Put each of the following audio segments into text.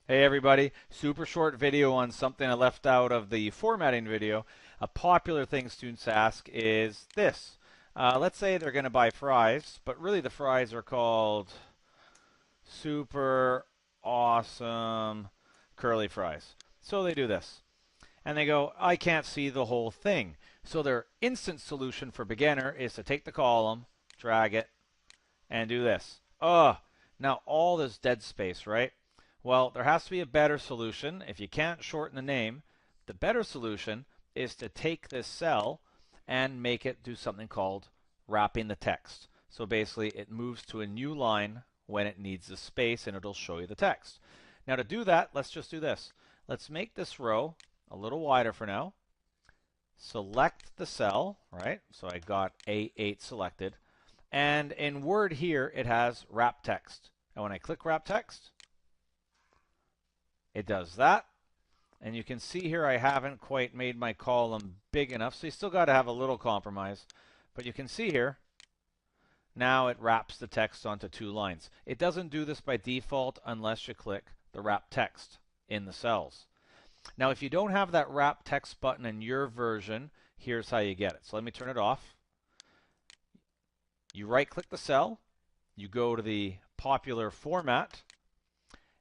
Hey everybody, super short video on something I left out of the formatting video. A popular thing students ask is this. Let's say they're going to buy fries, but really the fries are called super awesome curly fries. So they do this. And they go, I can't see the whole thing. So their instant solution for beginner is to take the column, drag it, and do this. Now all this dead space, right? Well, there has to be a better solution. If you can't shorten the name, the better solution is to take this cell and make it do something called wrapping the text. So basically, it moves to a new line when it needs the space and it'll show you the text. Now to do that, let's just do this. Let's make this row a little wider for now. Select the cell, right? So I got A8 selected. And in Word here, it has wrap text. And when I click wrap text, it does that. And you can see here I haven't quite made my column big enough, so you still got to have a little compromise. But you can see here, now it wraps the text onto two lines. It doesn't do this by default unless you click the wrap text in the cells. Now, if you don't have that wrap text button in your version, here's how you get it. So let me turn it off. You right-click the cell, you go to the popular format,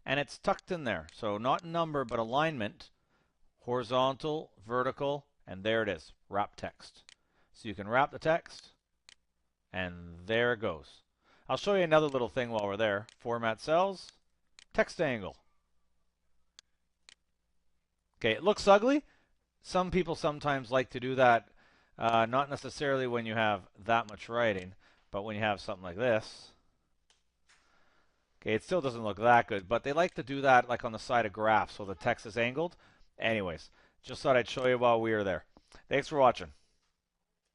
and it's tucked in there. So not number, but alignment, horizontal, vertical, and there it is, wrap text. So you can wrap the text, and there it goes. I'll show you another little thing while we're there. Format cells, text angle. Okay, it looks ugly. Some people sometimes like to do that, not necessarily when you have that much writing, but when you have something like this. Okay, it still doesn't look that good, but they like to do that like on the side of graphs so the text is angled. Anyways, just thought I'd show you while we were there. Thanks for watching.